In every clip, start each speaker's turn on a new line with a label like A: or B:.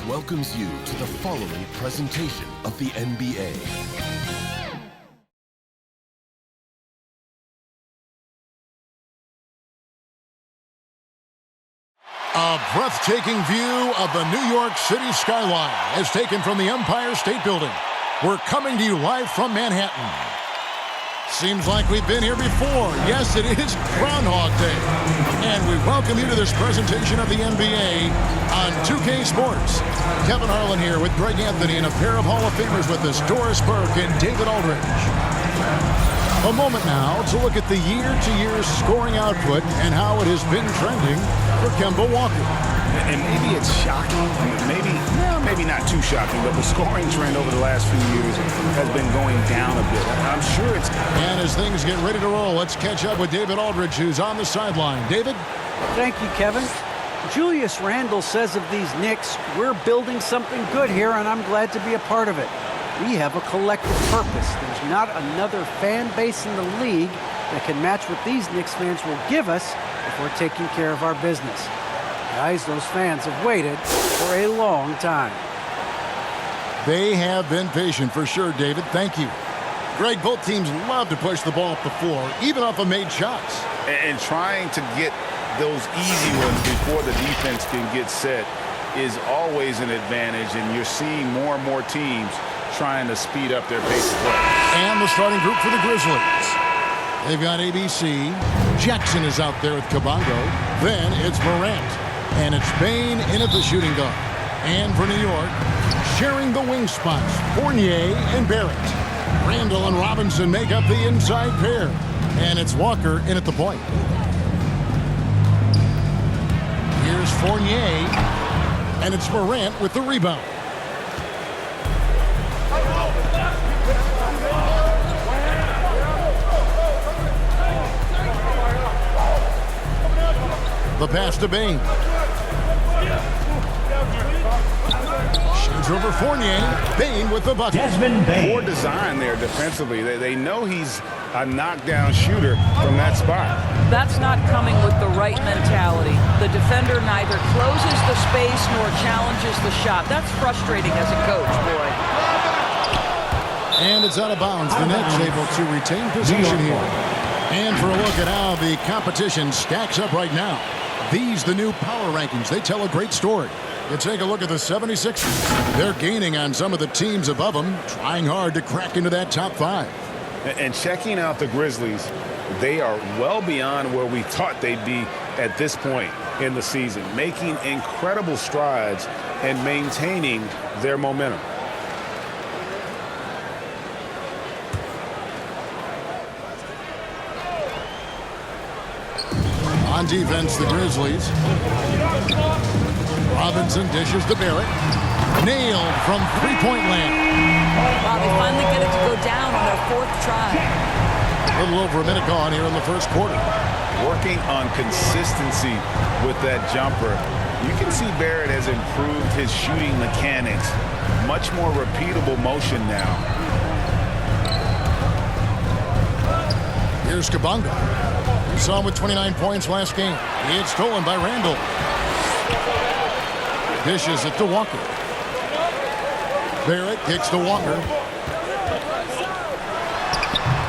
A: welcomes you to the following presentation of the NBA.
B: A breathtaking view of the New York City skyline is taken from the Empire State Building. We're coming to you live from Manhattan. Seems like we've been here before. Yes, it is Groundhog Day. And we welcome you to this presentation of the NBA on 2K Sports. Kevin Harlan here with Greg Anthony and a pair of Hall of Famers with us, Doris Burke and David Aldridge. A moment now to look at the year-to-year scoring output and how it has been trending for Kemba Walker.
C: And maybe it's shocking, maybe not too shocking, but the scoring trend over the last few years has been going down a bit. I'm sure it's...
B: And as things get ready to roll, let's catch up with David Aldridge, who's on the sideline. David?
D: Thank you, Kevin. Julius Randle says of these Knicks, we're building something good here, and I'm glad to be a part of it. We have a collective purpose. There's not another fan base in the league that can match what these Knicks fans will give us if we're taking care of our business. Guys, those fans have waited for a long time.
B: They have been patient for sure, David. Thank you. Greg, both teams love to push the ball up the floor, even off of made shots.
C: And trying to get those easy ones before the defense can get set is always an advantage, and you're seeing more and more teams trying to speed up their pace of play.
B: And the starting group for the Grizzlies. They've got ABC. Jackson is out there with Kabongo. Then it's Morant. And it's Bane in at the shooting guard. And for New York, sharing the wing spots, Fournier and Barrett. Randall and Robinson make up the inside pair. And it's Walker in at the point. Here's Fournier. And it's Morant with the rebound. The pass to Bane. Shades over Fournier. Bane with the bucket.
C: Poor design there defensively. They know he's a knockdown shooter from that spot.
E: That's not coming with the right mentality. The defender neither closes the space nor challenges the shot. That's frustrating as a coach, boy.
B: And it's out of bounds. The Knicks able to retain possession here. And for a look at how the competition stacks up right now. These, the new power rankings, they tell a great story. You take a look at the 76ers. They're gaining on some of the teams above them, trying hard to crack into that top five.
C: And checking out the Grizzlies, they are well beyond where we thought they'd be at this point in the season, making incredible strides and maintaining their momentum.
B: On defense, the Grizzlies. Robinson dishes to Barrett. Nailed from three-point land.
E: Wow, they finally get it to go down on their fourth try.
B: A little over a minute gone here in the first quarter.
C: Working on consistency with that jumper. You can see Barrett has improved his shooting mechanics. Much more repeatable motion now.
B: Here's Kabongo. We saw him with 29 points last game. He had stolen by Randall. Dishes it to Walker. Barrett kicks to Walker.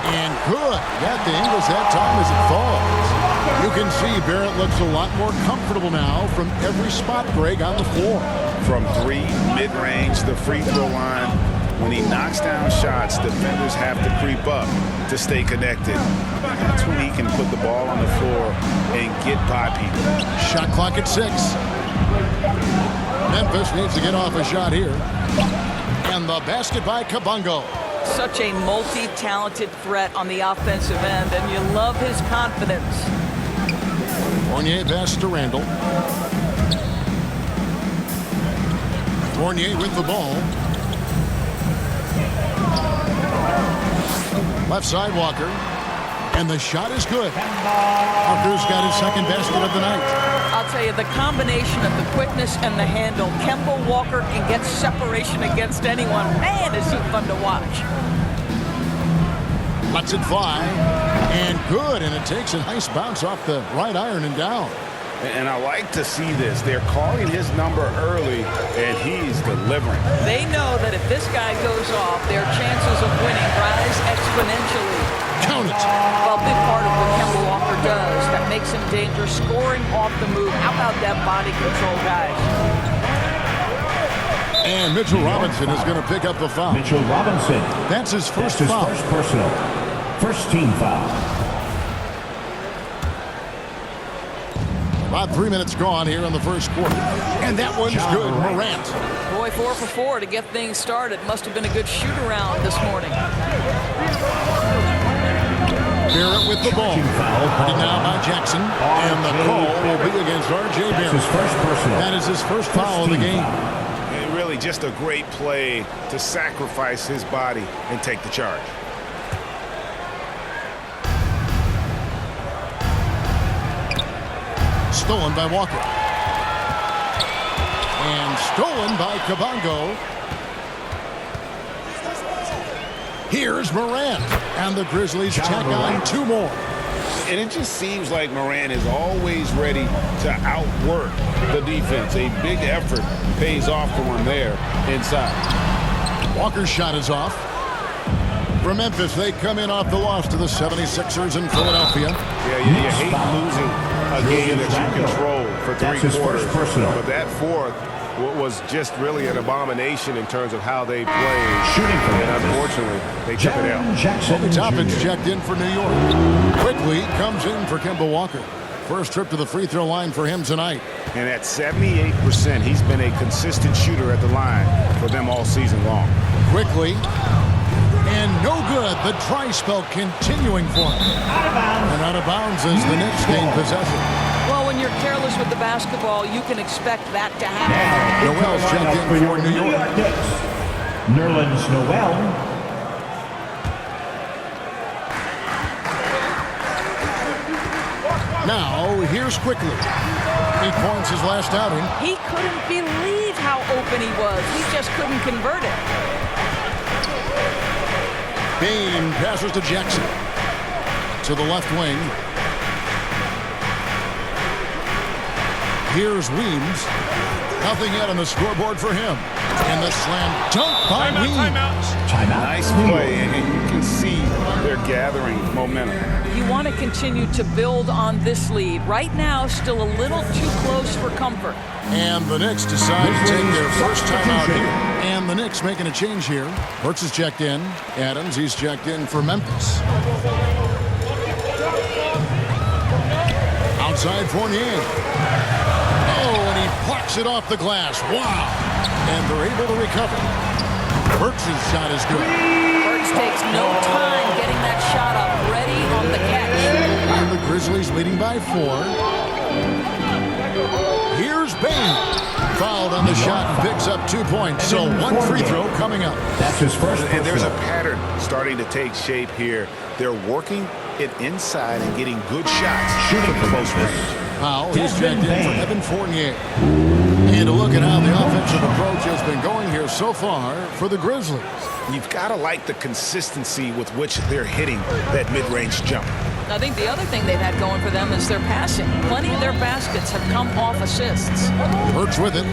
B: And good. Got the Ingles that time as it falls. You can see Barrett looks a lot more comfortable now from every spot, Greg, on the floor.
C: From three, mid-range, the free throw line. When he knocks down shots, defenders have to creep up to stay connected. That's when he can put the ball on the floor and get by people.
B: Shot clock at 6. Memphis needs to get off a shot here. And the basket by Kabongo.
E: Such a multi-talented threat on the offensive end, and you love his confidence.
B: Fournier pass to Randall. Fournier with the ball. Left side, Walker. And the shot is good. Walker's got his second basket of the night.
E: I'll tell you, the combination of the quickness and the handle, Kemba Walker can get separation against anyone. Man, is he fun to watch.
B: Lets it fly. And good. And it takes a nice bounce off the right iron and down.
C: And I like to see this. They're calling his number early, and he's delivering.
E: They know that if this guy goes off, their chances of winning rise exponentially.
B: Count it.
E: Well, a big part of what Kemba Walker does that makes him dangerous, scoring off the move. How about that body control, guys?
B: And Mitchell Robinson is going to pick up the foul.
F: Mitchell Robinson.
B: That's his first
F: That's his
B: foul.
F: first personal. First team foul.
B: About 3 minutes gone here in the first quarter. And that one's good. Morant.
E: Boy, 4 for 4 to get things started. Must have been a good shoot-around this morning.
B: Barrett with the ball. Heading now by Jackson. And the call will be against R.J. Barrett.
F: His first personal.
B: That is his first foul of the game.
C: And really just a great play to sacrifice his body and take the charge.
B: Stolen by Walker. And stolen by Kabongo. Here's Morant. And the Grizzlies tack on 2 more.
C: And it just seems like Morant is always ready to outwork the defense. A big effort pays off for him there inside.
B: Walker's shot is off. For Memphis, they come in off the loss to the 76ers in Philadelphia.
C: Yeah, you hate losing a game that you control for 3 quarters. But that fourth was just really an abomination in terms of how they played.
F: Shooting for
C: and unfortunately, they took it out.
F: Jackson
B: Toppin's
F: Jr.
B: checked in for New York. Quickly comes in for Kemba Walker. First trip to the free throw line for him tonight.
C: And at 78%, he's been a consistent shooter at the line for them all season long.
B: Quickly. And no good. The try spell continuing for him. And out of bounds as the Knicks gain possession.
E: Well, when you're careless with the basketball, you can expect that to happen.
B: Noel's checked in for New York.
F: Knicks. Nerlens Noel.
B: Now, here's Quickly. 8 points his last outing.
E: He couldn't believe how open he was. He just couldn't convert it.
B: Bain passes to Jackson. To the left wing. Here's Weems. Nothing yet on the scoreboard for him. And the slam dunk by Weems.
F: Timeout.
C: Nice play, and you can see they're gathering momentum.
E: You want to continue to build on this lead. Right now, still a little too close for comfort.
B: And the Knicks decide to take their first time out here. And the Knicks making a change here. Burks is checked in. Adams, he's checked in for Memphis. Outside Fournier. Oh, and he plucks it off the glass. Wow. And they're able to recover. Burks' shot is good.
E: Burks takes no time getting that shot up, ready on the catch.
B: And the Grizzlies leading by 4. Here's Bain. Fouled on the shot and picks up 2 points. So 1 free throw coming up.
F: That's his first.
C: And there's a pattern starting to take shape here. They're working it inside and getting good shots
F: Shooting
C: from close range.
B: Powell, he's checked in for Evan Fournier. And a look at how the offensive approach has been going here so far for the Grizzlies.
C: You've got to like the consistency with which they're hitting that mid-range jump.
E: I think the other thing they've had going for them is their passing. Plenty of their baskets have come off assists.
B: Burks with it.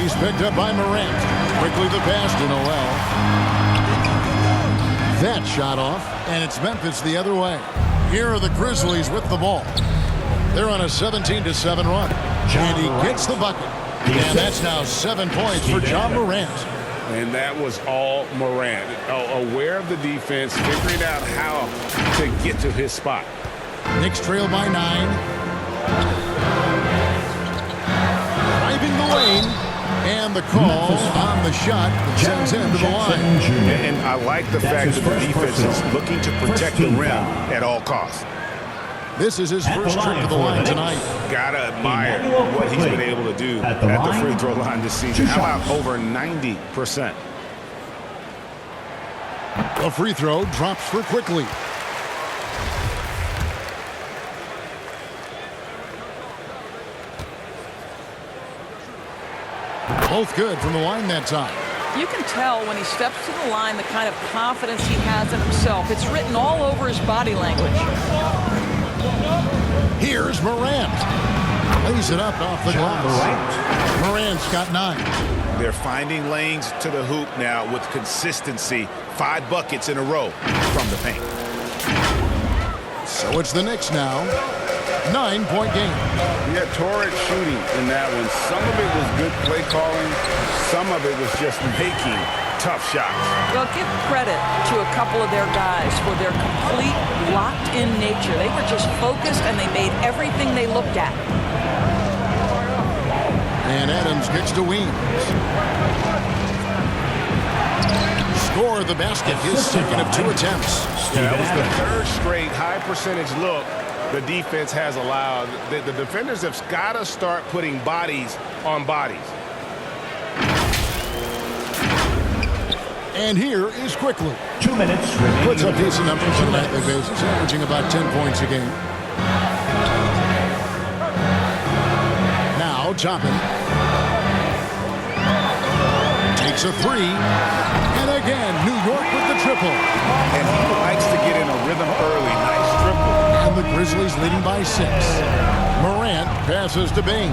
B: He's picked up by Morant. Quickly the pass to Noel. That shot off, and it's Memphis the other way. Here are the Grizzlies with the ball. They're on a 17-7 run. And he gets the bucket. And that's now 7 points for John Morant.
C: And that was all Morant. Aware of the defense, figuring out how to get to his spot.
B: Knicks trail by 9. Driving the lane. And the call on the shot that sends him to the line.
C: And I like the fact that the defense is looking to protect the rim at all costs.
B: This is his first trip to the line tonight.
C: Gotta admire what he's been able to do at the free throw line this season. How about over 90%?
B: A free throw drops for Quickly. Both good from the line that time.
E: You can tell when he steps to the line the kind of confidence he has in himself. It's written all over his body language. Here's Morant. Lays it up off the glass. Morant's got 9.
C: They're finding lanes to the hoop now with consistency. 5 buckets in a row from the paint.
B: So it's the Knicks now. 9-point game.
C: We had torrid shooting in that one. Some of it was good play calling. Some of it was just making tough shots.
E: Well, give credit to a couple of their guys for their complete locked-in nature. They were just focused, and they made everything they looked at.
B: And Adams gets to Weems. Score the basket, his second of 2 attempts.
C: That was the 3rd straight high-percentage look the defense has allowed. The defenders have got to start putting bodies on bodies.
B: And here is Quickly.
F: 2 minutes remaining.
B: Puts up decent numbers on a nightly basis, averaging about 10 points a game. Now Toppin takes a 3. And again, New York with the triple.
C: And he likes to get in a rhythm early. Nice triple.
B: And the Grizzlies leading by 6. Morant passes to Bain.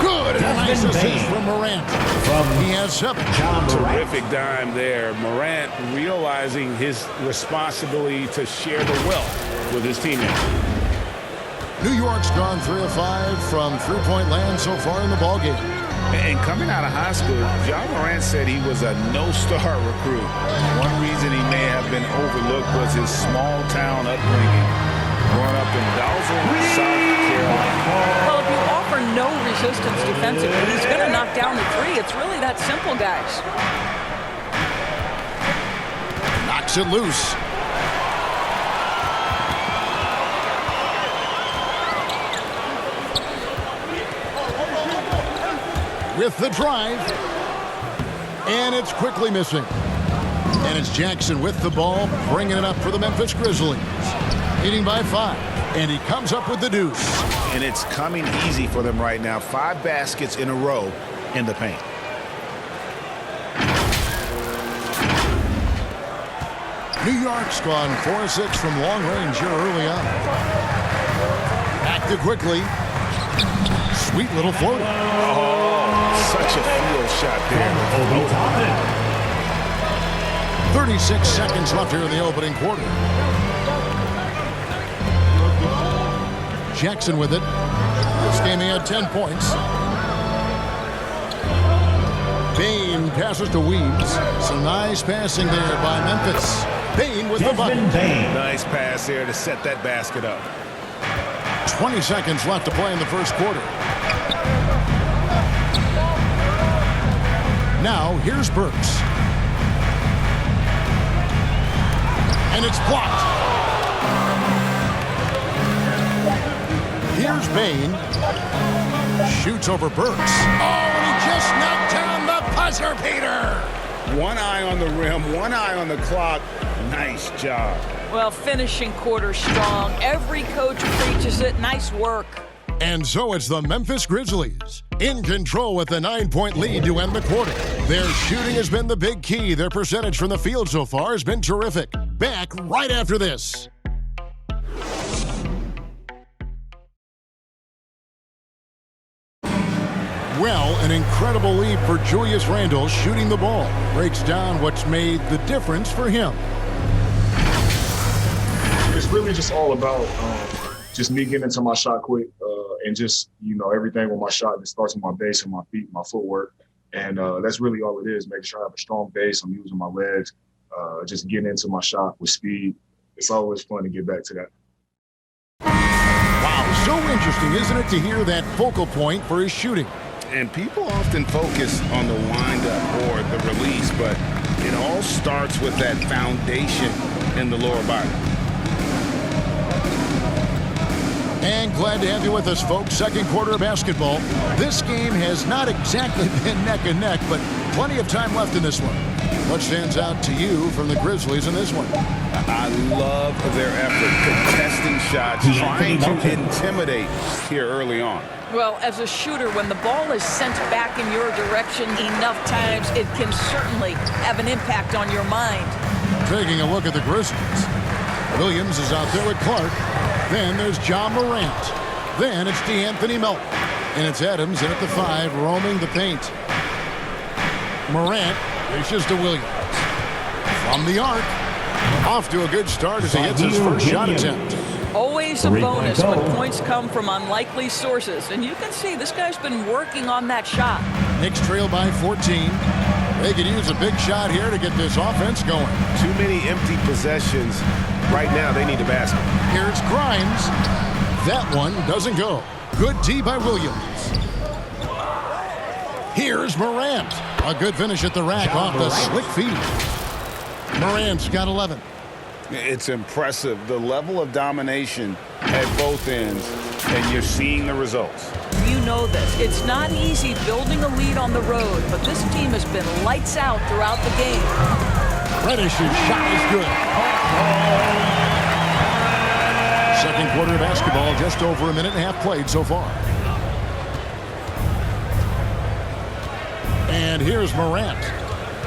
B: Good. And a nice assist from Morant. He has 7.
C: Terrific dime there. Morant realizing his responsibility to share the wealth with his teammates.
B: New York's gone 3 of 5 from three-point land so far in the ballgame.
C: And coming out of high school, John Morant said he was a no-star recruit. One reason he may have been overlooked was his small-town upbringing. Growing up in Dawson, South Carolina.
E: Well, if you offer no resistance defensively, he's going to knock down the 3. It's really that simple, guys.
B: Knocks it loose. With the drive. And it's quickly missing. And it's Jackson with the ball, bringing it up for the Memphis Grizzlies. Leading by 5. And he comes up with the deuce.
C: And it's coming easy for them right now. 5 baskets in a row in the paint.
B: New York's gone 4 of 6 from long range here early on. Back to Quickly. Sweet little floater.
C: Such a field shot there.
B: 36 seconds left here in the opening quarter. Jackson with it. This game he had 10 points. Bain passes to Weems. Some nice passing there by Memphis. Bain with the bucket.
C: Nice pass there to set that basket up.
B: 20 seconds left to play in the first quarter. Now, here's Burks. And it's blocked. Here's Bain. Shoots over Burks. Oh, and he just knocked down the buzzer beater.
C: One eye on the rim, one eye on the clock. Nice job.
E: Well, finishing quarter strong. Every coach preaches it. Nice work.
B: And so it's the Memphis Grizzlies in control with a 9-point lead to end the quarter. Their shooting has been the big key. Their percentage from the field so far has been terrific. Back right after this. Well, an incredible lead for Julius Randle shooting the ball. Breaks down what's made the difference for him.
G: It's really just all about just me getting into my shot quick and just, everything with my shot. It starts with my base and my feet, my footwork. And that's really all it is, making sure I have a strong base. I'm using my legs, just getting into my shot with speed. It's always fun to get back to that.
B: Wow, so interesting, isn't it, to hear that focal point for his shooting?
C: And people often focus on the windup or the release, but it all starts with that foundation in the lower body.
B: And glad to have you with us, folks. Second quarter of basketball. This game has not exactly been neck and neck, but plenty of time left in this one. What stands out to you from the Grizzlies in this one?
C: I love their effort, contesting shots, trying to intimidate here early on.
E: Well, as a shooter, when the ball is sent back in your direction enough times, it can certainly have an impact on your mind.
B: Taking a look at the Grizzlies. Williams is out there with Clark. Then there's John Morant. Then it's DeAnthony Melton. And it's Adams in at the 5, roaming the paint. Morant dishes to Williams. From the arc. Off to a good start as he hits his first shot attempt.
E: Always a bonus when points come from unlikely sources. And you can see this guy's been working on that shot.
B: Knicks trail by 14. They could use a big shot here to get this offense going.
C: Too many empty possessions. Right now, they need a basket.
B: Here's Grimes. That one doesn't go. Good D by Williams. Here's Morant. A good finish at the rack off the slick feed. Morant's got 11.
C: It's impressive, the level of domination at both ends, and you're seeing the results.
E: You know this. It's not easy building a lead on the road, but this team has been lights out throughout the game.
B: Reddish's shot is good. Second quarter of basketball, just over a minute and a half played so far. And here's Morant.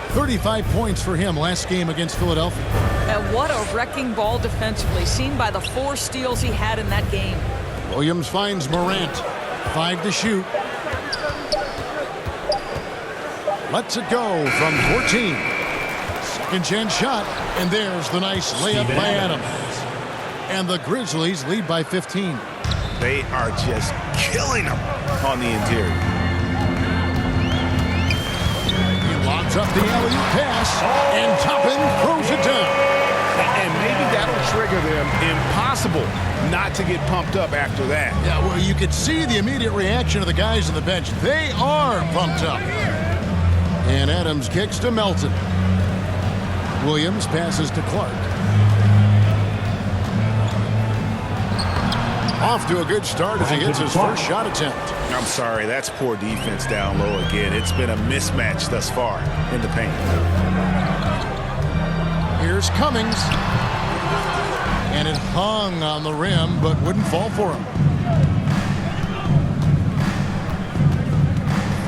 B: 35 points for him last game against Philadelphia.
E: And what a wrecking ball defensively, seen by the 4 steals he had in that game.
B: Williams finds Morant. 5 to shoot. Lets it go from 14. Second chance shot. And there's the nice layup by Adams. And the Grizzlies lead by 15.
C: They are just killing them on the interior.
B: Locks up the alley-oop pass, and Toppin throws it down.
C: And maybe that'll trigger them. Impossible not to get pumped up after that.
B: Yeah, well, you could see the immediate reaction of the guys on the bench. They are pumped up. And Adams kicks to Melton. Williams passes to Clark. Off to a good start as he hits his first shot attempt.
C: I'm sorry, that's poor defense down low again. It's been a mismatch thus far in the paint.
B: Here's Cummings. And it hung on the rim, but wouldn't fall for him.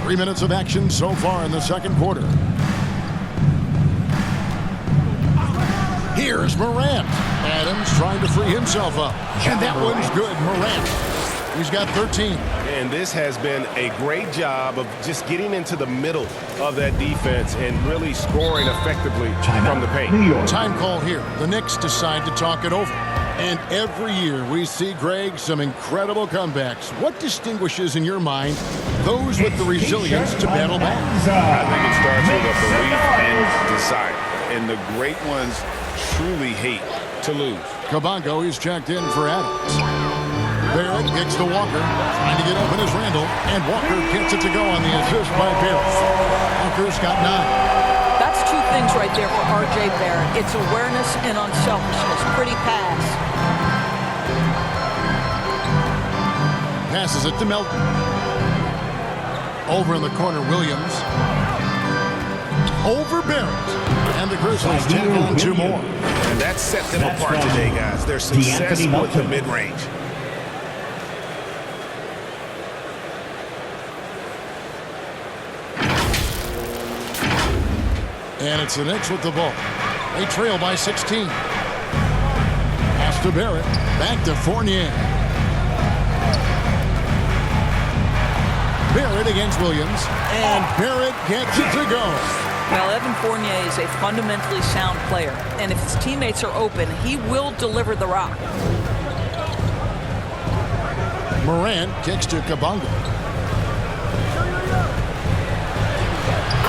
B: 3 minutes of action so far in the second quarter. Here's Morant. Adams trying to free himself up. And that one's good. Morant. He's got 13.
C: And this has been a great job of just getting into the middle of that defense and really scoring effectively from the paint.
B: Time call here. The Knicks decide to talk it over. And every year we see, Greg, some incredible comebacks. What distinguishes in your mind those with the resilience to battle back?
C: I think it starts with a belief and desire. And the great ones truly hate to lose.
B: Kabongo is checked in for Adams. Barrett kicks to Walker, trying to get open as Randall, and Walker gets it to go on the assist by Barrett. Walker's got 9.
E: That's 2 things right there for R.J. Barrett. It's awareness and unselfishness. Pretty pass.
B: Passes it to Melton. Over in the corner, Williams. Over Barrett. And the Grizzlies take on 2 more.
C: And that set them apart today, guys. Their success with the mid-range.
B: And it's the Knicks with the ball. They trail by 16. Pass to Barrett. Back to Fournier. Barrett against Williams. And Barrett gets it to go.
E: Well, Evan Fournier is a fundamentally sound player. And if his teammates are open, he will deliver the rock.
B: Morant kicks to Kabongo.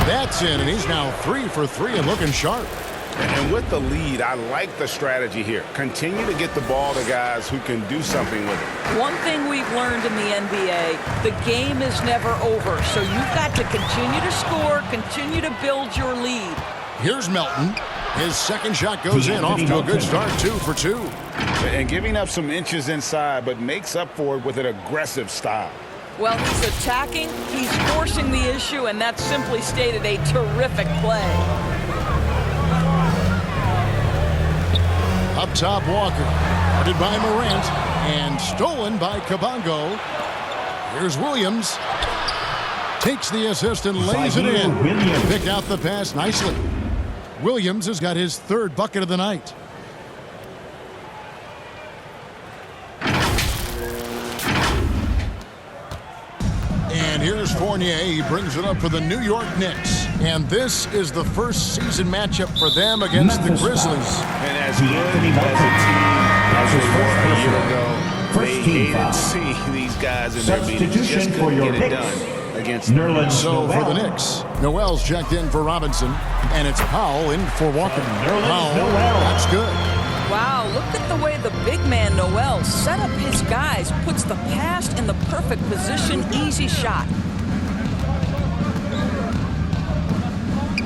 B: That's in, and he's now 3 for 3 and looking sharp.
C: And with the lead, I like the strategy here. Continue to get the ball to guys who can do something with it.
E: One thing we've learned in the NBA, the game is never over. So you've got to continue to score, continue to build your lead.
B: Here's Melton. His second shot goes in, off to a good start, 2 for 2.
C: And giving up some inches inside, but makes up for it with an aggressive style.
E: Well, he's attacking, he's forcing the issue, and that's simply stated a terrific play.
B: Up top, Walker. Guarded by Morant. And stolen by Kabongo. Here's Williams. Takes the assist and lays it in. Picked out the pass nicely. Williams has got his 3rd bucket of the night. here's Fournier. He brings it up for the New York Knicks. And this is the first season matchup for them against the Grizzlies.
C: And as good as a team as they were a year ago, they hated seeing these guys in their meetings. Just couldn't get it done against them.
B: So for the Knicks, Noel's checked in for Robinson, and it's Powell in for Walker. Powell, that's good.
E: Wow, look at the way the big man Noel set up his guys, puts the pass in the perfect position, easy shot.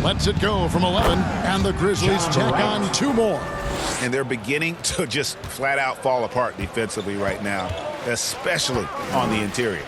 B: Lets it go from 11, and the Grizzlies tack on 2 more.
C: And they're beginning to just flat out fall apart defensively right now, especially on the interior.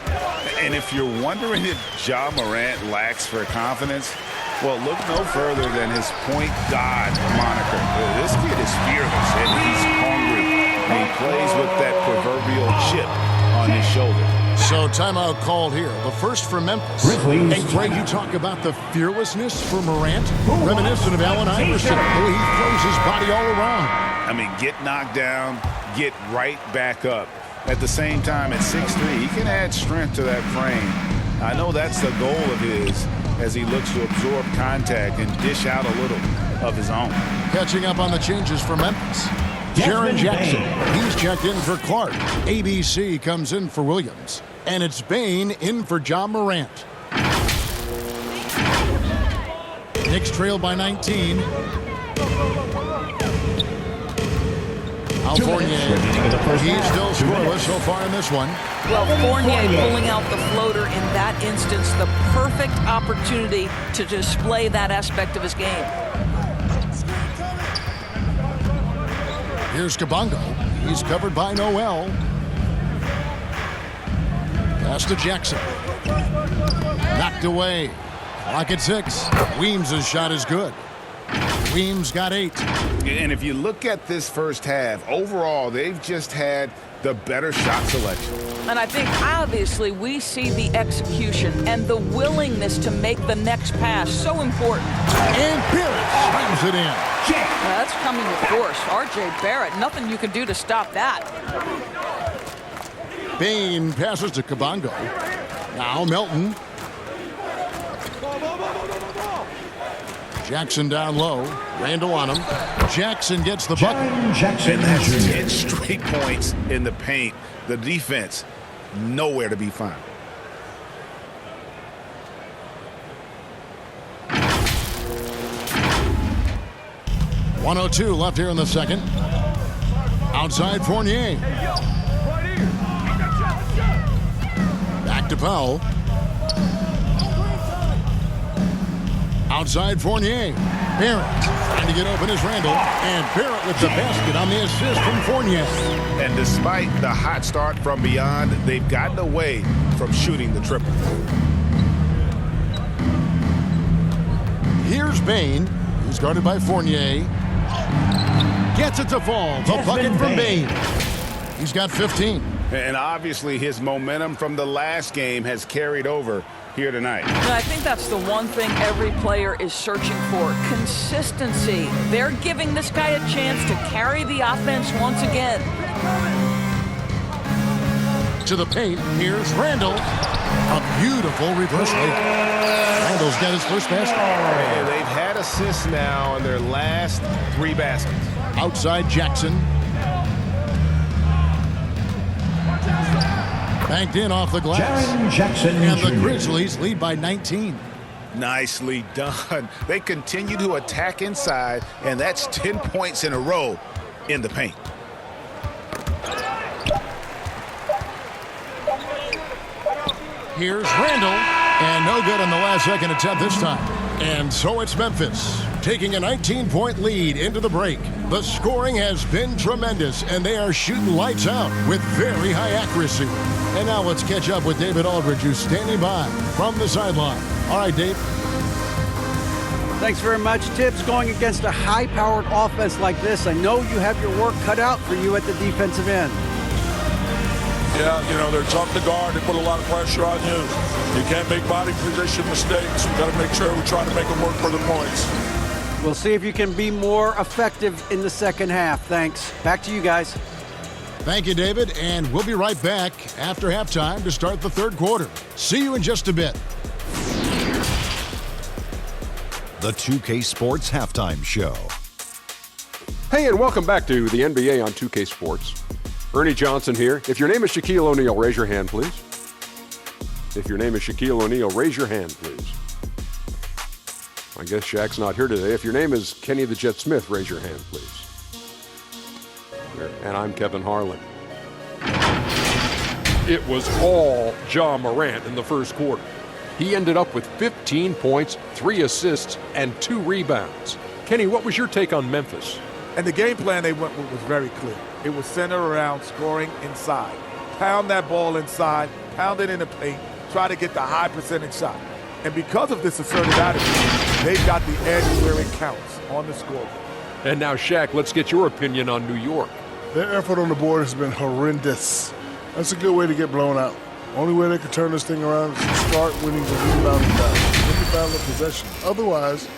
C: And if you're wondering if Ja Morant lacks for confidence, well, look no further than his point guard moniker. This kid is fearless, and he's hungry. And he plays with that proverbial chip on his shoulder.
B: So timeout called here. The first for Memphis.
F: Grizzlies.
B: And Greg, you talk about the fearlessness for Morant, reminiscent of Allen Iverson, the way he throws his body all around.
C: I mean, get knocked down, get right back up. At the same time, at 6'3", he can add strength to that frame. I know that's the goal of his as he looks to absorb contact and dish out a little of his own.
B: Catching up on the changes for Memphis. Jaren Jackson, he's checked in for Clark. ABC comes in for Williams. And it's Bain in for Ja Morant. Knicks trail by 19. Fournier, he's still scoreless so far in this one.
E: Well, Fournier pulling out the floater in that instance, the perfect opportunity to display that aspect of his game.
B: Here's Kabongo. He's covered by Noel. Pass to Jackson. Knocked away. Clock at 6. Weems' shot is good. Weems got 8.
C: And if you look at this first half, overall, they've just had the better shot selection.
E: And I think, obviously, we see the execution and the willingness to make the next pass so important.
B: And Barrett slams it in.
E: That's coming with force. R.J. Barrett, nothing you can do to stop that.
B: Bain passes to Kabongo. Now Melton. Jackson down low. Randall on him. Jackson gets the bucket.
C: And that's 10 straight points in the paint. The defense, nowhere to be found.
B: .102 left here in the second. Outside Fournier. Back to Powell. Outside Fournier. Barrett trying to get open as Randall. And Barrett with the basket on the assist from Fournier.
C: And despite the hot start from beyond, they've gotten away from shooting the triple.
B: Here's Bain. He's guarded by Fournier. Gets it to fall. The bucket from Bain. He's got 15.
C: And obviously his momentum from the last game has carried over here tonight.
E: And I think that's the one thing every player is searching for, consistency. They're giving this guy a chance to carry the offense once again.
B: To the paint, here's Randall. A beautiful reverse layup. Randall's got his first basket.
C: And they've had assists now in their last 3 baskets.
B: Outside Jackson. Banked in off the glass.
F: Jackson
B: And the Grizzlies lead by 19.
C: Nicely done. They continue to attack inside, and that's 10 points in a row in the paint.
B: Here's Randall. And no good on the last second attempt this time. And so it's Memphis taking a 19-point lead into the break. The scoring has been tremendous, and they are shooting lights out with very high accuracy. And now let's catch up with David Aldridge, who's standing by from the sideline. All right, Dave.
D: Thanks very much, Tibbs. Going against a high-powered offense like this, I know you have your work cut out for you at the defensive end.
H: Yeah, you know, they're tough to guard. They put a lot of pressure on you. You can't make body position mistakes. We've got to make sure we try to make them work for the points.
D: We'll see if you can be more effective in the second half. Thanks. Back to you guys.
B: Thank you, David, and we'll be right back after halftime to start the third quarter. See you in just a bit.
A: The 2K Sports Halftime Show.
I: Hey, and welcome back to the NBA on 2K Sports. Ernie Johnson here. If your name is Shaquille O'Neal, raise your hand, please. If your name is Shaquille O'Neal, raise your hand, please. I guess Shaq's not here today. If your name is Kenny the Jet Smith, raise your hand, please. And I'm Kevin Harlan. It was all Ja Morant in the first quarter. He ended up with 15 points, 3 assists, and 2 rebounds. Kenny, what was your take on Memphis?
J: And the game plan they went with was very clear. It was centered around scoring inside. Pound that ball inside, pound it in the paint, try to get the high percentage shot. And because of this assertive attitude, they've got the edge where it counts on the scoreboard.
I: And now, Shaq, let's get your opinion on New York.
K: Their effort on the board has been horrendous. That's a good way to get blown out. Only way they can turn this thing around is to start winning the rebounding battle. Win the battle of possession. Otherwise,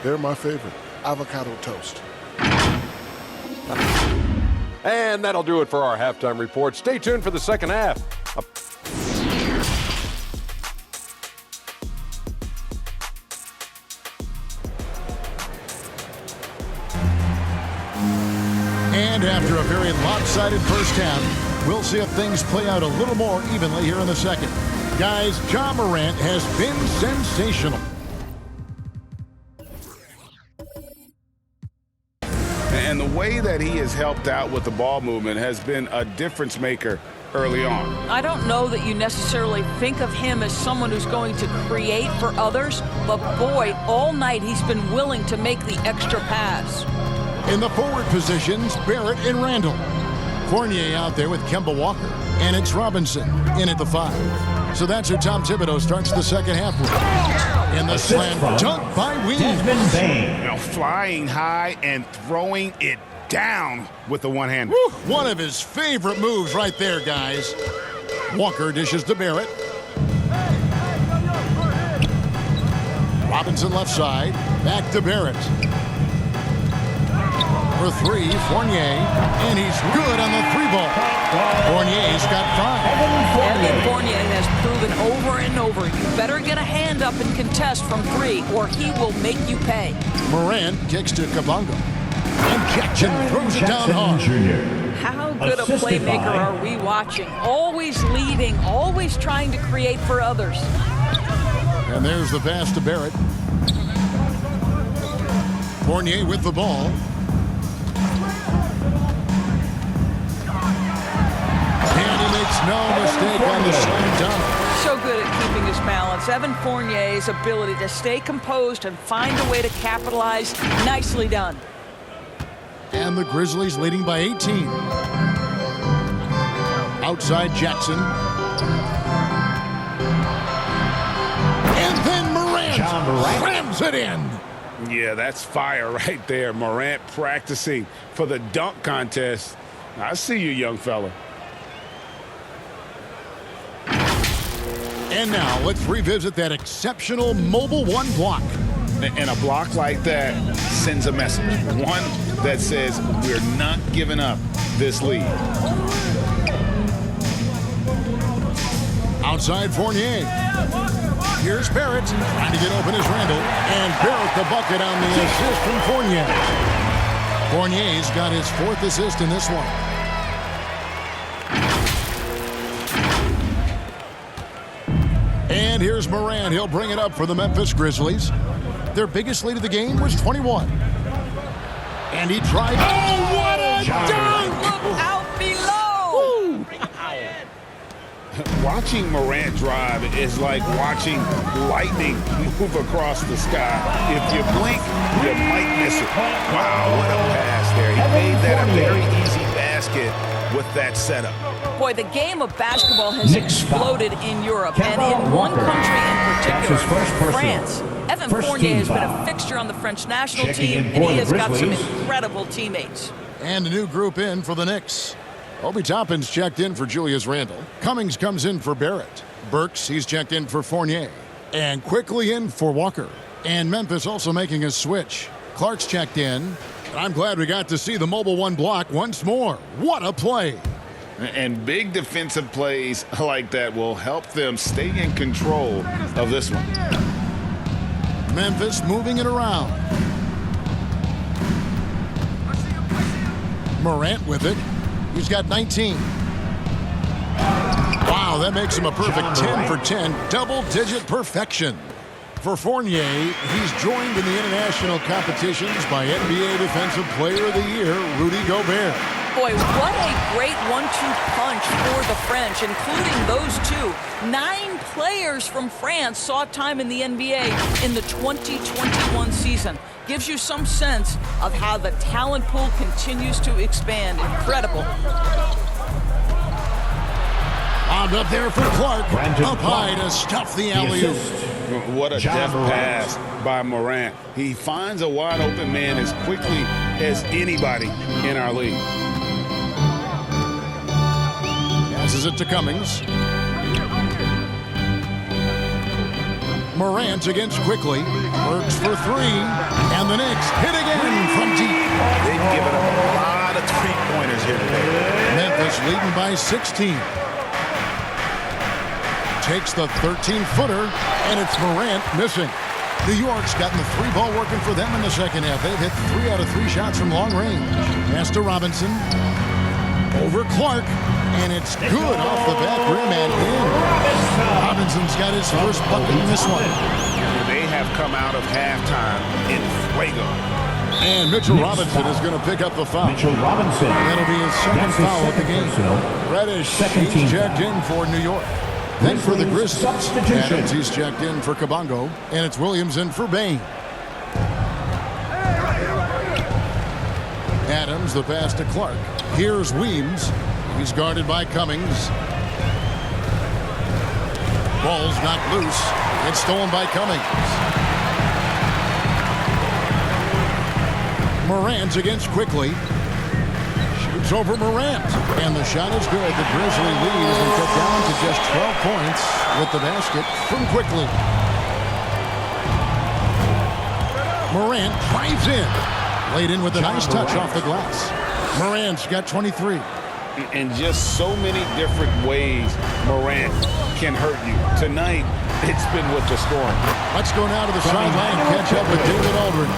K: they're my favorite. Avocado toast.
I: And that'll do it for our halftime report. Stay tuned for the second half.
B: And after a very lopsided first half, we'll see if things play out a little more evenly here in the second. Guys, Ja Morant has been sensational.
C: And the way that he has helped out with the ball movement has been a difference maker early on.
E: I don't know that you necessarily think of him as someone who's going to create for others, but boy, all night he's been willing to make the extra pass.
B: In the forward positions, Barrett and Randall. Fournier out there with Kemba Walker. And it's Robinson in at the 5. So that's who Tom Thibodeau starts the second half with. In the slam dunk by Weems.
F: Desmond Bain.
C: You know, flying high and throwing it down with the one-hander.
B: One of his favorite moves right there, guys. Walker dishes to Barrett. Robinson left side. Back to Barrett. For 3, Fournier, and he's good on the 3-ball. Fournier's got 5.
E: Evan Fournier has proven over and over, you better get a hand up and contest from 3, or he will make you pay.
B: Morant kicks to Kabongo. And Jackson throws it down hard.
E: How good a playmaker are we watching? Always leading, always trying to create for others.
B: And there's the pass to Barrett. Fournier with the ball. Makes no mistake on the slam dunk.
E: So good at keeping his balance. Evan Fournier's ability to stay composed and find a way to capitalize. Nicely done.
B: And the Grizzlies leading by 18. Outside Jackson. And then Morant slams it in.
C: Yeah, that's fire right there. Morant practicing for the dunk contest. I see you, young fella.
B: And now let's revisit that exceptional Mobile 1 block.
C: And a block like that sends a message. One that says we're not giving up this lead.
B: Outside Fournier. Here's Barrett trying to get open as Randall. And Barrett the bucket on the assist from Fournier. Fournier's got his 4th assist in this one. And here's Morant. He'll bring it up for the Memphis Grizzlies. Their biggest lead of the game was 21. And he tried. Oh, what a dunk!
E: Look out below!
C: Watching Morant drive is like watching lightning move across the sky. If you blink, you might miss it. Wow, what a pass there. He made that a very easy basket with that setup.
E: Boy, the game of basketball has exploded in Europe, and in one country in particular, France. Evan Fournier has been a fixture on the French national team, and he has got some incredible teammates.
B: And a new group in for the Knicks. Obi Toppin's checked in for Julius Randle. Cummings comes in for Barrett. Burks, he's checked in for Fournier. And quickly in for Walker. And Memphis also making a switch. Clark's checked in. And I'm glad we got to see the Mobile 1 block once more. What a play.
C: And big defensive plays like that will help them stay in control of this one.
B: Memphis moving it around. Morant with it. He's got 19. Wow, that makes him a perfect 10 for 10. Double-digit perfection. For Fournier, he's joined in the international competitions by NBA Defensive Player of the Year, Rudy Gobert.
E: Boy, what a great 1-2 punch for the French, including those two. 9 players from France saw time in the NBA in the 2021 season. Gives you some sense of how the talent pool continues to expand. Incredible.
B: Lobbed up there for Clark. Up high to stuff the alley-oop.
C: What a deft pass by Morant. He finds a wide open man as quickly as anybody in our league.
B: Passes it to Cummings. Morant against quickly. Works for 3. And the Knicks hit again from deep.
C: They've given up a lot of three-pointers here today.
B: Memphis leading by 16. Takes the 13-footer, and it's Morant missing. New York's gotten the 3-ball working for them in the second half. They've hit 3 out of 3 shots from long range. Pass to Robinson. Over Clark, and it's good off the back rim and in. Robinson's got his first bucket in this one.
C: They have come out of halftime in fuego.
B: And Mitchell Robinson is going to pick up the foul.
F: Mitchell Robinson.
B: That'll be his second foul of the game. Reddish, he's checked in for New York. Then for the Grizzlies, Adams, he's checked in for Kabongo, and it's Williams in for Bain. Adams, the pass to Clark. Here's Weems. He's guarded by Cummings. Ball's not loose. It's stolen by Cummings. Morant against quickly. Shoots over Morant. And the shot is good. The Grizzly lead has been cut down to just 12 points with the basket from quickly. Morant drives in. Laid in with a nice touch off the glass. Morant's got 23.
C: And just so many different ways Morant can hurt you. Tonight, it's been with the scoring.
B: Let's go now to the sideline and catch up with David Aldridge.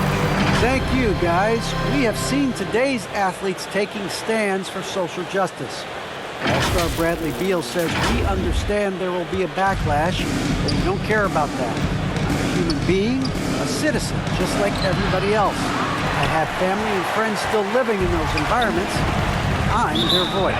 D: Thank you, guys. We have seen today's athletes taking stands for social justice. All-star Bradley Beal says, "We understand there will be a backlash, but we don't care about that. I'm a human being, a citizen, just like everybody else. I have family and friends still living in those environments. I'm their voice."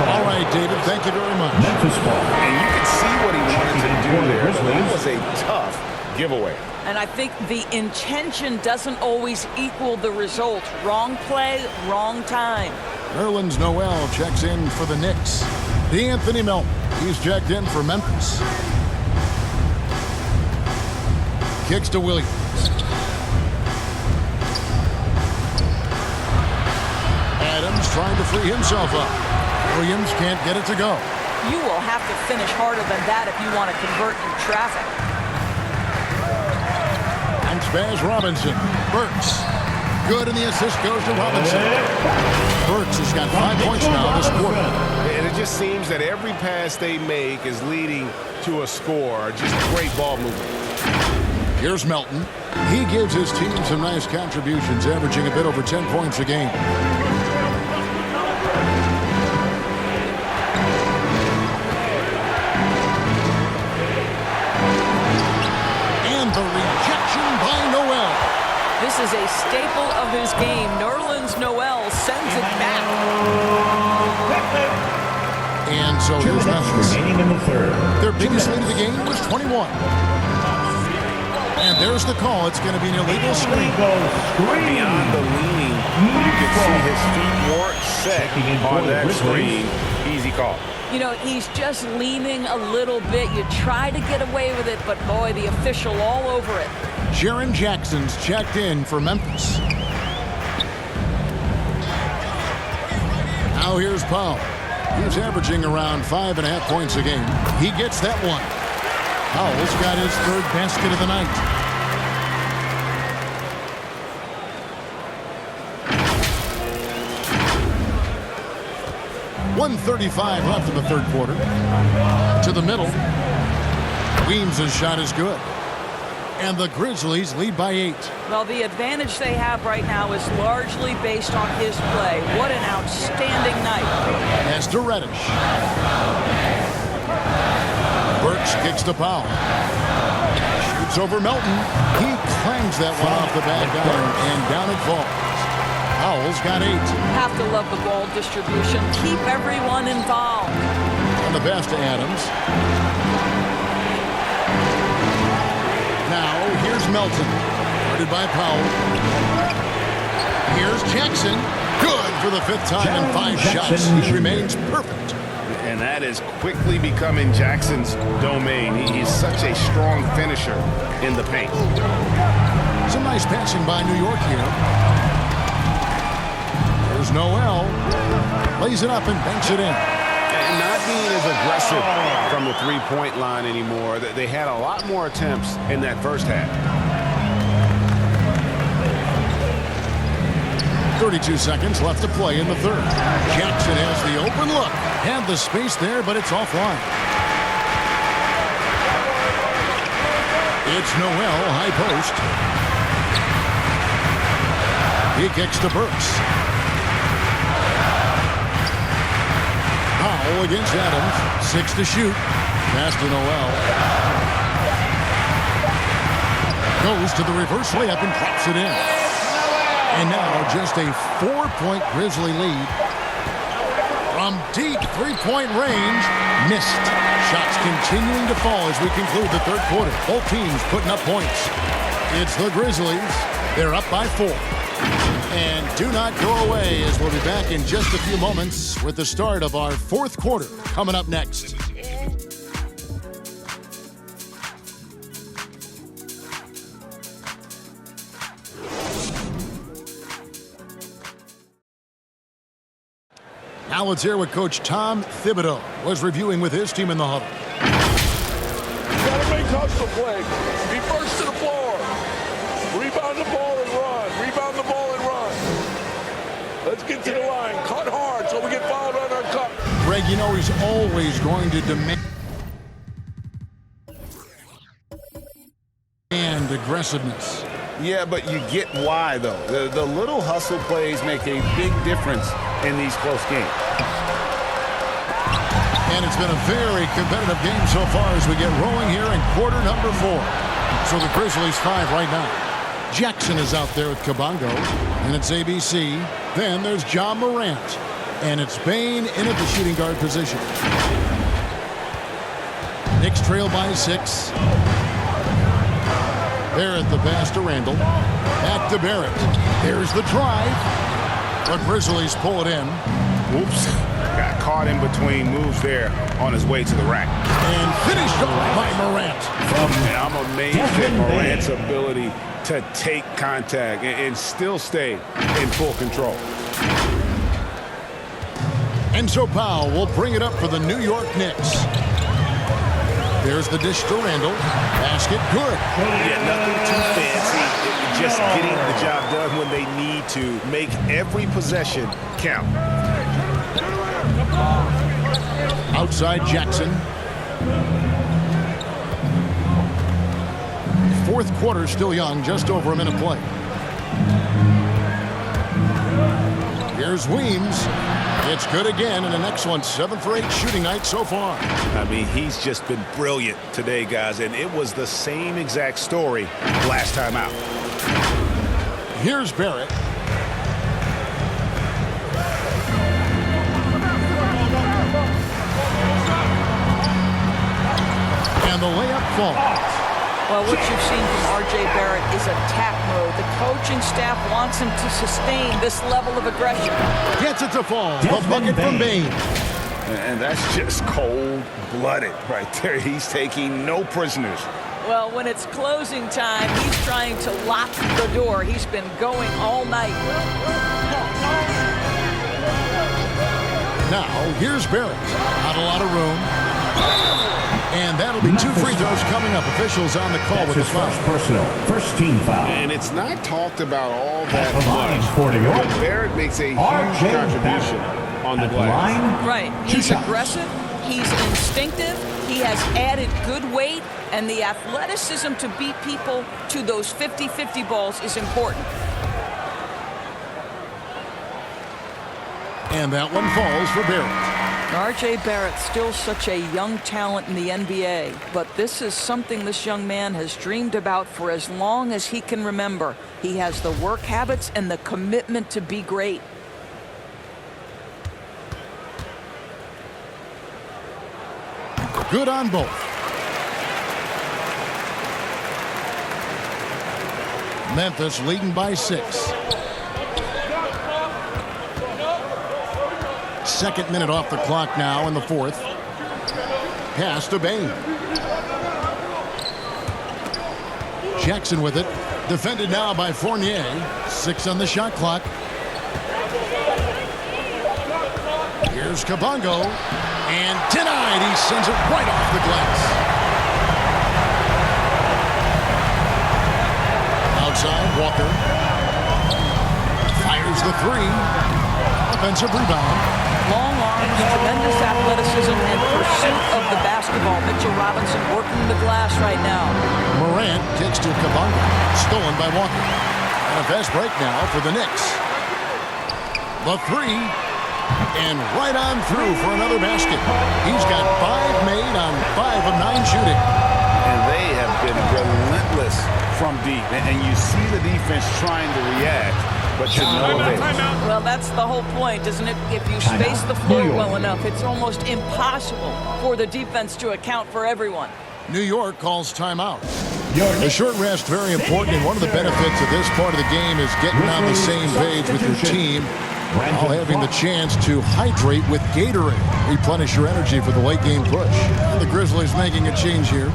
B: All right, David, thank you very much.
F: Memphis ball.
C: And you can see what he wanted to do there. That was a tough giveaway.
E: And I think the intention doesn't always equal the result. Wrong play, wrong time.
B: Nerlens Noel checks in for the Knicks. D'Anthony Melton, he's checked in for Memphis. Kicks to Williams. Adams trying to free himself up. Williams can't get it to go.
E: You will have to finish harder than that if you want to convert in traffic.
B: And Spaz Robinson. Burks. Good, and the assist goes to Robinson. Burks has got 5 points now this quarter.
C: And it just seems that every pass they make is leading to a score. Just great ball movement.
B: Here's Melton. He gives his team some nice contributions, averaging a bit over 10 points a game. And the rejection by Noel.
E: This is a staple of his game. Nerlens Noel sends it back.
B: And so here's Memphis.
F: Remaining in the third.
B: Their biggest lead of the game was 21. And there's the call. It's going to be an illegal screen.
C: Beyond the leaning, you can see his feet weren't set on that screen. Easy call.
E: You know, he's just leaning a little bit. You try to get away with it, but boy, the official all over it.
B: Jaren Jackson's checked in for Memphis. Now here's Powell. He's averaging around 5.5 points a game. He gets that one. Powell's got his third basket of the night. 1:35 left in the third quarter. To the middle. Weems' shot is good. And the Grizzlies lead by 8.
E: Well, the advantage they have right now is largely based on his play. What an outstanding night.
B: As to Reddish. Burks kicks to Powell. Shoots over Melton. He clangs that one off the back iron, and down it falls. Powell's got 8.
E: Have to love the ball distribution. Keep everyone involved.
B: And the pass to Adams. Now, here's Melton. Guarded by Powell. Here's Jackson. Good for the 5th time in 5 shots. He remains perfect.
C: And that is quickly becoming Jackson's domain. He's such a strong finisher in the paint.
B: Some nice passing by New York here. There's Noel. Lays it up and banks it in.
C: And not being as aggressive from the three-point line anymore. They had a lot more attempts in that first half.
B: 32 seconds left to play in the third. Jackson has the open look. Had the space there, but it's offline. It's Noel, high post. He kicks to Burks. Powell against Adams. 6 to shoot. Pass to Noel. Goes to the reverse layup and drops it in. And now just a 4-point Grizzly lead. From deep three-point range, missed. Shots continuing to fall as we conclude the third quarter. Both teams putting up points. It's the Grizzlies. They're up by 4. And do not go away, as we'll be back in just a few moments with the start of our fourth quarter coming up next. Now let's hear what Coach Tom Thibodeau was reviewing with his team in the huddle.
H: Gotta make hustle play. Be first to the floor. Rebound the ball and run. Rebound the ball and run. Let's get to the line. Cut hard so we get fouled on our cut.
B: Greg, you know he's always going to demand aggressiveness.
C: Yeah, but you get why, though. The little hustle plays make a big difference in these close games.
B: And it's been a very competitive game so far as we get rolling here in quarter number 4. So the Grizzlies 5 right now. Jackson is out there with Kabongo, and it's ABC. Then there's John Morant, and it's Bain in at the shooting guard position. Knicks trail by 6. Barrett the pass to Randall. Back to Barrett. There's the drive. The Grizzlies pull it in.
C: Oops. Got caught in between moves there on his way to the rack.
B: And finished off by Morant.
C: I'm amazed at Morant's ability to take contact and still stay in full control.
B: And so Powell will bring it up for the New York Knicks. There's the dish to Randall. Basket good.
C: Yeah, nothing too fancy. Just getting the job done when they need to. Make every possession count.
B: Outside Jackson. Fourth quarter still young, just over a minute play. Here's Weems. It's good again, and the next one, 7 for 8 shooting night so far.
C: I mean, he's just been brilliant today, guys, and it was the same exact story last time out.
B: Here's Barrett. And the layup falls.
E: Well, what you've seen from R.J. Barrett is attack mode. The coaching staff wants him to sustain this level of aggression.
B: Gets it to fall. The bucket from Bain.
C: And that's just cold-blooded right there. He's taking no prisoners.
E: Well, when it's closing time, he's trying to lock the door. He's been going all night.
B: Now, here's Barrett. Not a lot of room. And that'll be 2 free throws coming up. Officials on the call with the foul.
F: First team foul.
C: And it's not talked about all that
F: much.
C: But Barrett makes a huge contribution on the glass.
E: Right. He's aggressive. He's instinctive. He has added good weight. And the athleticism to beat people to those 50-50 balls is important.
B: And that one falls for Barrett.
E: R.J. Barrett, still such a young talent in the NBA, but this is something this young man has dreamed about for as long as he can remember. He has the work habits and the commitment to be great.
B: Good on both. Memphis leading by 6. Second minute off the clock now in the fourth. Pass to Bain. Jackson with it. Defended now by Fournier. 6 on the shot clock. Here's Kabongo. And denied. He sends it right off the glass. Outside, Walker. Fires the 3. Offensive rebound.
E: Long arms, tremendous athleticism, and pursuit of the basketball. Mitchell Robinson working the glass right now.
B: Morant kicks to Kabongo. Stolen by Walker. And a fast break now for the Knicks. The 3. And right on through for another basket. He's got 5 made on 5 of 9 shooting.
C: And they have been relentless from deep. And you see the defense trying to react, but to no avail.
E: Well, that's the whole point, isn't it? If you space the floor well enough, it's almost impossible for the defense to account for everyone.
B: New York calls timeout. A short rest, very important, and one of the benefits of this part of the game is getting on the same page with your team while having the chance to hydrate with Gatorade. Replenish your energy for the late game push. And the Grizzlies making a change here.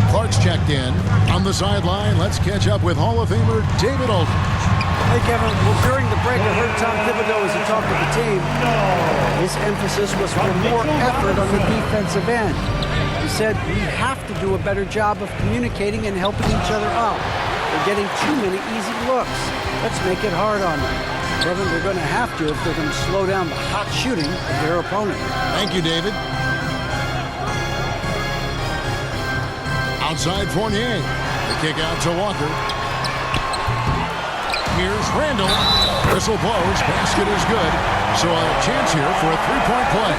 B: Clark's checked in. On the sideline, let's catch up with Hall of Famer David Aldridge.
D: Hey, Kevin. Well, during the break, I heard Tom Thibodeau as he talked to the team. His emphasis was for more effort on the defensive end. He said we have to do a better job of communicating and helping each other out. They're getting too many easy looks. Let's make it hard on them. Kevin, they're going to have to if they're going to slow down the hot shooting of their opponent.
B: Thank you, David. Outside Fournier. The kick out to Walker. Here's Randall. Whistle blows. Basket is good. So a chance here for a three-point play.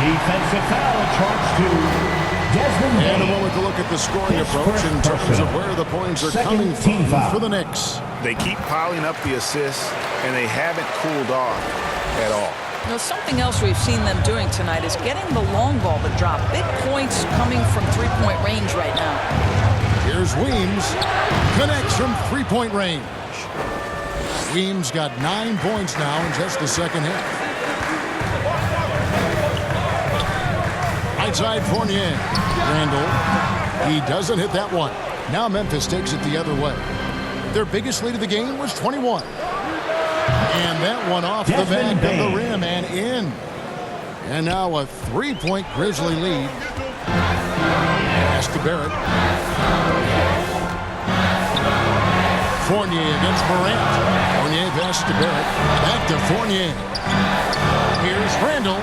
F: Defensive foul charged to Desmond
B: And a
F: Bain.
B: moment to look at the scoring approach in terms of where the points are coming from for the Knicks.
C: They keep piling up the assists, and they haven't cooled off at all.
E: You know, something else we've seen them doing tonight is getting the long ball to drop. Big points coming from three-point range right now.
B: Here's Weems. Connects from three-point range. Weems got 9 points now in just the second half. Right side Fournier. Randall. He doesn't hit that one. Now Memphis takes it the other way. Their biggest lead of the game was 21. And that one off the back of the rim and in. And now a three-point Grizzly lead. Pass to Barrett. Fournier against Morant. Fournier pass to Barrett. Back to Fournier. Here's Randall.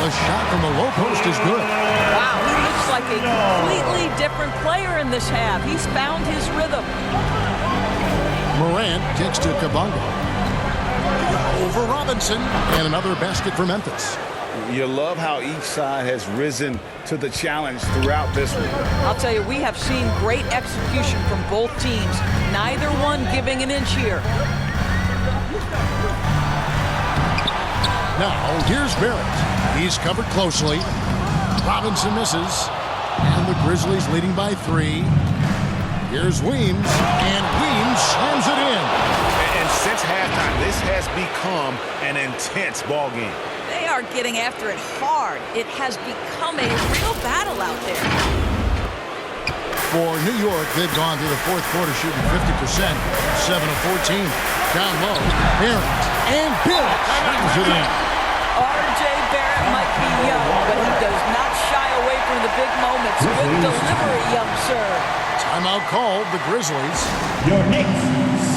B: The shot from the low post is good.
E: Wow, he looks like a completely different player in this half. He's found his rhythm.
B: Morant kicks to Kabongo. Over Robinson. And another basket for Memphis.
C: You love how each side has risen to the challenge throughout this one.
E: I'll tell you, we have seen great execution from both teams. Neither one giving an inch here.
B: Now, here's Barrett. He's covered closely. Robinson misses. And the Grizzlies leading by 3. Here's Weems. And Weems slams it in.
C: And since halftime, this has become an intense ball game.
E: They are getting after it hard. It has become a real battle out there.
B: For New York, they've gone through the fourth quarter shooting 50%, 7 of 14. Down low, Barrett, and Bill slams it in.
E: R.J. Barrett might be young, but he does not shy away from the big moments. Good delivery, young sir.
B: Timeout called, the Grizzlies.
F: Your Knicks,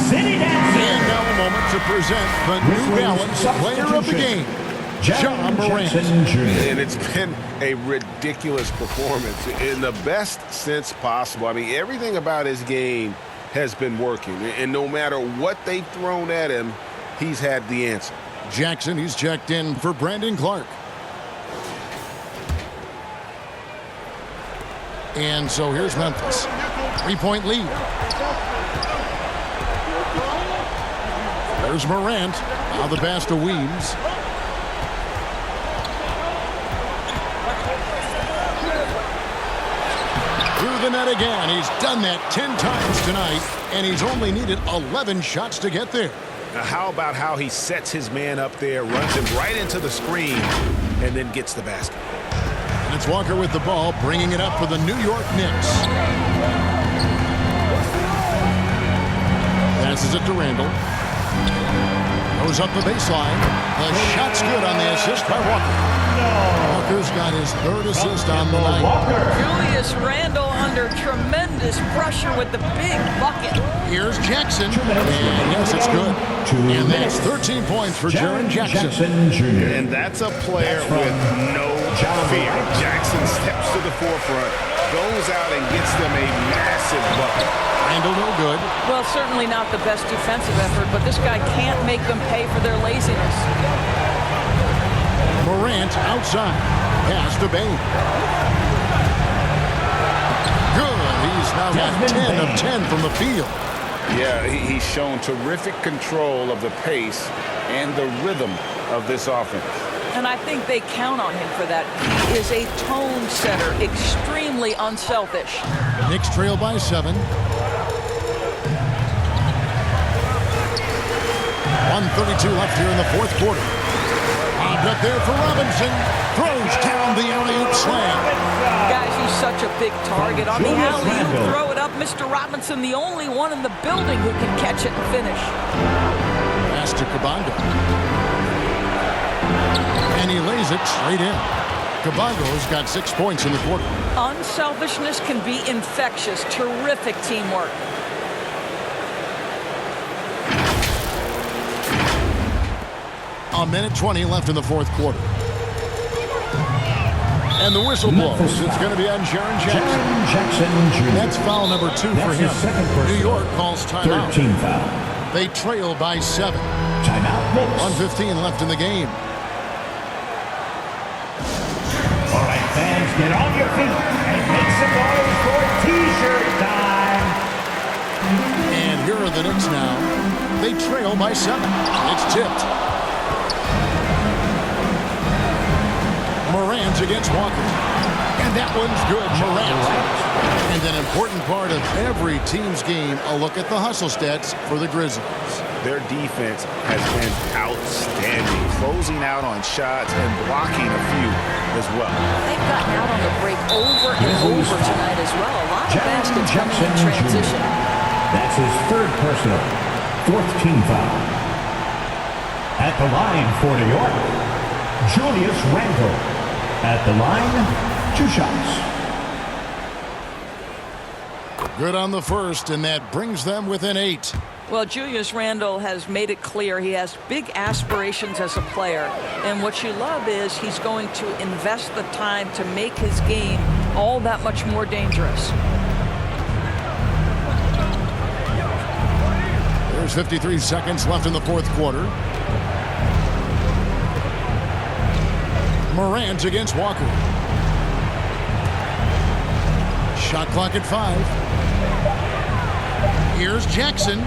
F: City Dancing.
B: And now a moment to to present the New Balance Player of the Game, John Morant.
C: And it's been a ridiculous performance in the best sense possible. I mean, everything about his game has been working. And no matter what they've thrown at him, he's had the answer.
B: Jackson, he's checked in for Brandon Clark. And so here's Memphis. 3-point lead. There's Morant. Now the pass to Weems. Through the net again. He's done that 10 times tonight, and he's only needed 11 shots to get there.
C: Now, how about how he sets his man up there, runs him right into the screen, and then gets the basket.
B: And it's Walker with the ball, bringing it up for the New York Knicks. Passes it to Randall. Goes up the baseline. The shot's good on the assist by Walker. Walker's got his third assist on the night.
E: Julius Randle under tremendous pressure with the big bucket.
B: Here's Jackson. And yes, it's good. And that's 13 points for Jaren Jackson.
C: And that's a player with no fear. Jackson steps to the forefront, goes out and gets them a massive bucket.
B: Randle no good.
E: Well, certainly not the best defensive effort, but this guy can't make them pay for their laziness.
B: Morant outside. Pass to Bain. Good. He's now got 10 of 10 from the field.
C: Yeah, he's shown terrific control of the pace and the rhythm of this offense.
E: And I think they count on him for that. He is a tone setter, extremely unselfish.
B: Knicks trail by 7. 1:32 left here in the fourth quarter. Popped up there for Robinson. Throws down the alley-oop slam.
E: Guys, he's such a big target. On the alley-oop, throw it up. Mr. Robinson, the only one in the building who can catch it and finish.
B: Pass to Kabongo. And he lays it straight in. Kabongo's got 6 points in the quarter.
E: Unselfishness can be infectious. Terrific teamwork.
B: A minute 20 left in the fourth quarter. And the whistle blows. It's going to be on Jaren Jackson. That's foul number 2 for him. New York calls timeout.
F: 13 foul.
B: They trail by 7.
F: Timeout.
B: 1:15 left in the game.
F: All right, fans, get on your feet and make some noise for T-shirt time.
B: And here are the Knicks now. They trail by 7. It's tipped. Morant against Walker. And that one's good. Morant. And an important part of every team's game, a look at the hustle stats for the Grizzlies.
C: Their defense has been outstanding, closing out on shots and blocking a few as well.
E: They've gotten out on the break over and over tonight as well. A lot of baskets coming in transition.
F: That's his third personal. 4th team foul. At the line for New York, Julius Randle. At the line, 2 shots.
B: Good on the first, and that brings them within 8.
E: Well, Julius Randle has made it clear he has big aspirations as a player. And what you love is he's going to invest the time to make his game all that much more dangerous.
B: There's 53 seconds left in the fourth quarter. Morant against Walker. Shot clock at 5. Here's Jackson.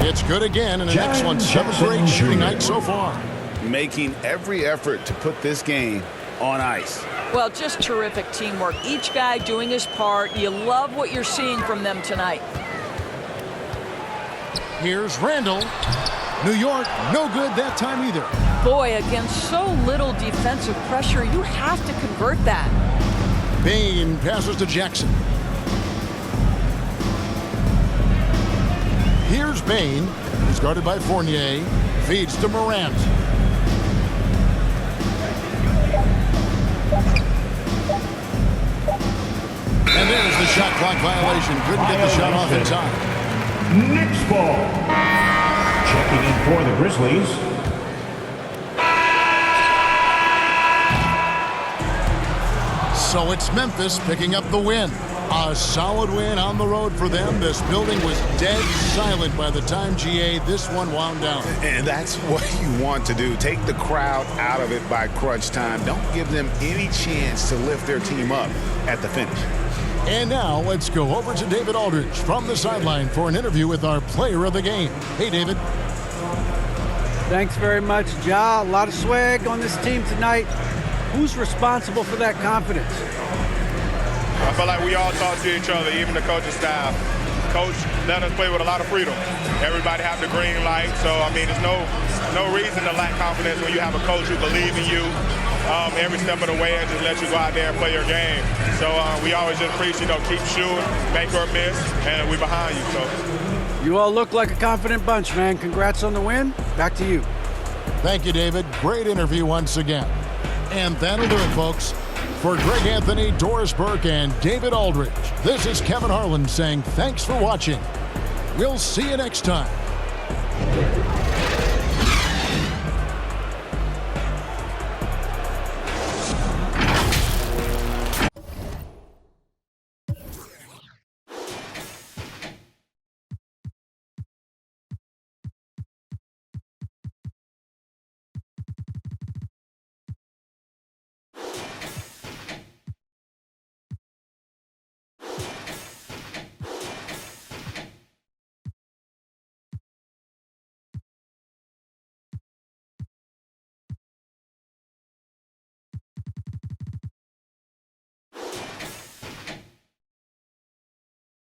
B: It's good again, and an excellent 7th grade shooting night so far.
C: Making every effort to put this game on ice.
E: Well, just terrific teamwork. Each guy doing his part. You love what you're seeing from them tonight.
B: Here's Randle. New York, no good that time either.
E: Boy, against so little defensive pressure, you have to convert that.
B: Bain passes to Jackson. Here's Bain. He's guarded by Fournier. Feeds to Morant. And there's the shot clock violation. Couldn't get the shot off in time.
F: Knicks ball. Check Checking in for the Grizzlies,
B: So it's Memphis picking up the win. A solid win on the road for them. This building was dead silent by the time, GA, this one wound down.
C: And that's what you want to do. Take the crowd out of it by crunch time. Don't give them any chance to lift their team up at the finish.
B: And now let's go over to David Aldridge from the sideline for an interview with our player of the game. Hey, David.
D: Thanks very much, Ja. A lot of swag on this team tonight. Who's responsible for that confidence?
L: I feel like we all talk to each other, even the coaching staff. Coach let us play with a lot of freedom. Everybody have the green light, so I mean, there's no reason to lack confidence when you have a coach who believes in you every step of the way and just let you go out there and play your game. So we always just preach, keep shooting, make or miss, and we behind you. So
D: you all look like a confident bunch, man. Congrats on the win. Back to you.
B: Thank you, David. Great interview once again. And that'll do it, folks. For Greg Anthony, Doris Burke, and David Aldridge, this is Kevin Harlan saying thanks for watching. We'll see you next time.